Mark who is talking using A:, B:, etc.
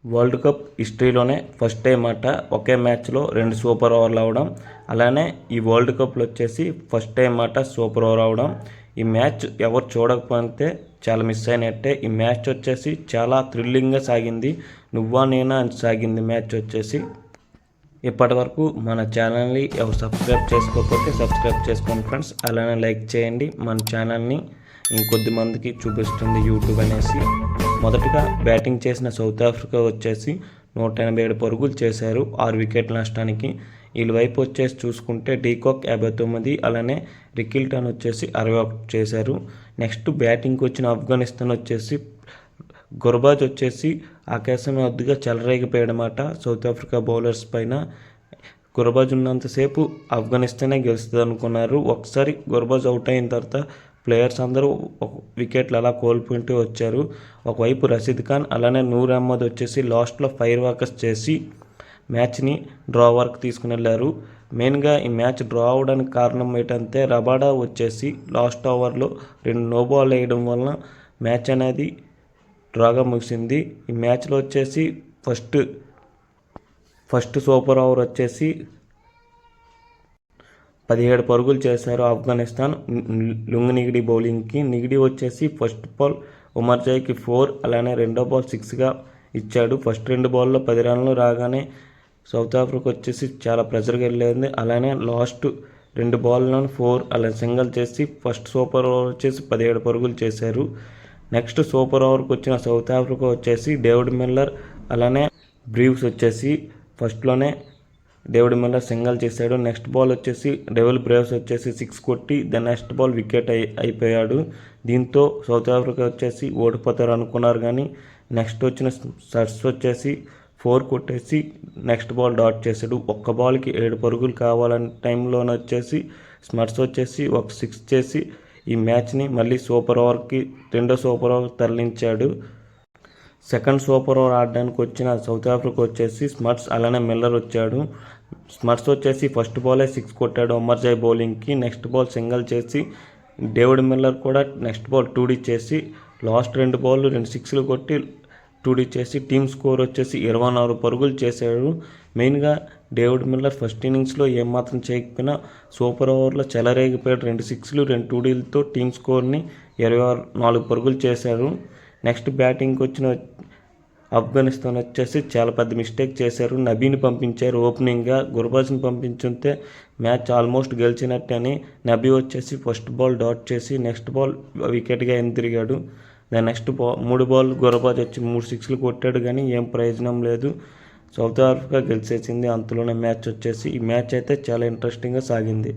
A: World cup హిస్టరీలోనే first time అట ఒకే మ్యాచ్లో 2 super ఓవర్లు అవడం. అలానే ఈ వరల్డ్ కప్లో వచ్చేసి ఫస్ట్ టైం అట సూపర్ ఓవర్ అవడం. ఈ మ్యాచ్ ఎవరు చూడకపోతే చాలా మిస్ అయినట్టే. ఈ మ్యాచ్ వచ్చేసి చాలా థ్రిల్లింగ్గా సాగింది. నువ్వా నేనా అని సాగింది మ్యాచ్ వచ్చేసి. ఇప్పటి వరకు మన ఛానల్ని ఎవరు సబ్స్క్రైబ్ చేసుకోకపోతే సబ్స్క్రైబ్ చేసుకోండి ఫ్రెండ్స్. అలానే లైక్ చేయండి. మన ఛానల్ని ఇంకొద్ది మందికి చూపిస్తుంది యూట్యూబ్ అనేసి. మొదటగా బ్యాటింగ్ చేసిన సౌత్ ఆఫ్రికా వచ్చేసి 187 పరుగులు చేశారు 6 వికెట్ల నష్టానికి. వీళ్ళ వైపు వచ్చేసి చూసుకుంటే డీకాక్ 59, అలానే రికిల్టన్ వచ్చేసి 61 చేశారు. నెక్స్ట్ బ్యాటింగ్కి వచ్చిన ఆఫ్ఘనిస్తాన్ వచ్చేసి గుర్బాజ్ వచ్చేసి ఆకాశం వద్దుగా చెలరేగిపోయాడనమాట సౌత్ ఆఫ్రికా బౌలర్స్ పైన. గుర్బాజ్ ఉన్నంతసేపు ఆఫ్ఘనిస్తానే గెలుస్తుంది అనుకున్నారు. ఒకసారి గుర్బాజ్ అవుట్ అయిన తర్వాత ప్లేయర్స్ అందరూ వికెట్లు అలా కోల్పోతూ వచ్చారు. ఒకవైపు రషీద్ ఖాన్ అలానే నూర్ అహ్మద్ వచ్చేసి లాస్ట్లో ఫైర్ వాకర్స్ చేసి మ్యాచ్ని డ్రా వరకు తీసుకుని వెళ్ళారు. మెయిన్గా ఈ మ్యాచ్ డ్రా అవడానికి కారణం ఏంటంటే రబాడా వచ్చేసి లాస్ట్ ఓవర్లో 2 నో బాల్ వేయడం వలన మ్యాచ్ అనేది డ్రాగా ముగిసింది. ఈ మ్యాచ్లో వచ్చేసి ఫస్ట్ సూపర్ ఓవర్ వచ్చేసి 17 పరుగులు చేశారు ఆఫ్ఘనిస్తాన్ లుంగ్ నిగిడి బౌలింగ్కి. నిగిడి వచ్చేసి ఫస్ట్ బాల్ ఉమర్జాయ్కి 4, అలానే రెండో బాల్ 6గా ఇచ్చాడు. ఫస్ట్ 2 బాల్లో 10 రన్లు రాగానే సౌత్ ఆఫ్రికా వచ్చేసి చాలా ప్రెజర్గా వెళ్ళింది. అలానే లాస్ట్ 2 బాల్లను 4 అలా సింగిల్ చేసి ఫస్ట్ సూపర్ ఓవర్ వచ్చేసి 17 పరుగులు చేశారు. నెక్స్ట్ సూపర్ ఓవర్కి వచ్చిన సౌత్ ఆఫ్రికా వచ్చేసి డేవిడ్ మిల్లర్ అలానే బ్రీవ్స్ వచ్చేసి ఫస్ట్లోనే డేవిడ్ మిల్లర్ సింగిల్ చేశాడు. నెక్స్ట్ బాల్ వచ్చేసి డెవిల్ బ్రేవ్స్ వచ్చేసి 6 కొట్టి నెక్స్ట్ బాల్ వికెట్ అయిపోయాడు. దీంతో సౌత్ ఆఫ్రికా వచ్చేసి ఓడిపోతారు అనుకున్నారు. కానీ నెక్స్ట్ వచ్చిన సర్స్ వచ్చేసి 4 కొట్టేసి నెక్స్ట్ బాల్ డాట్ చేశాడు. ఒక్క బాల్కి 7 పరుగులు కావాలనే టైంలోనే వచ్చేసి స్మర్స్ వచ్చేసి ఒక 6 చేసి ఈ మ్యాచ్ని మళ్ళీ సూపర్ ఓవర్కి రెండో సూపర్ ఓవర్ తరలించాడు. సెకండ్ సూపర్ ఓవర్ ఆడడానికి వచ్చిన సౌత్ ఆఫ్రికా వచ్చేసి స్మర్స్ అలానే మిల్లర్ వచ్చాడు. స్మర్స్ వచ్చేసి ఫస్ట్ బాలే 6 కొట్టాడు ఉమర్జాయ్ బౌలింగ్కి. నెక్స్ట్ బాల్ సింగిల్ చేసి డేవిడ్ మిల్లర్ కూడా నెక్స్ట్ బాల్ 2D చేసి లాస్ట్ 2 బాల్ 2 6లు కొట్టి 2D చేసి టీమ్ స్కోర్ వచ్చేసి 24 పరుగులు చేశాడు. మెయిన్గా డేవిడ్ మిల్లర్ ఫస్ట్ ఇన్నింగ్స్లో ఏమాత్రం చేయకపోయినా సూపర్ ఓవర్లో చెలరేగిపోయాడు. 2 6లు 2 2Dలతో టీమ్ స్కోర్ని 24 పరుగులు చేశారు. నెక్స్ట్ బ్యాటింగ్కి వచ్చిన ఆఫ్ఘనిస్తాన్ వచ్చేసి చాలా పెద్ద మిస్టేక్ చేశారు. నబీని పంపించారు ఓపెనింగ్గా. గుర్బాజ్ని పంపించుంటే మ్యాచ్ ఆల్మోస్ట్ గెలిచినట్టే అని నబీ వచ్చేసి ఫస్ట్ బాల్ డాట్ చేసి నెక్స్ట్ బాల్ వికెట్గా తిరిగాడు. దాని నెక్స్ట్ 3 బాల్ గుర్బాజ్ వచ్చి 3 6లు కొట్టాడు. కానీ ఏం ప్రయోజనం లేదు. సౌత్ ఆఫ్రికా గెలిచేసింది అంతలోనే మ్యాచ్ వచ్చేసి. ఈ మ్యాచ్ అయితే చాలా ఇంట్రెస్టింగ్గా సాగింది.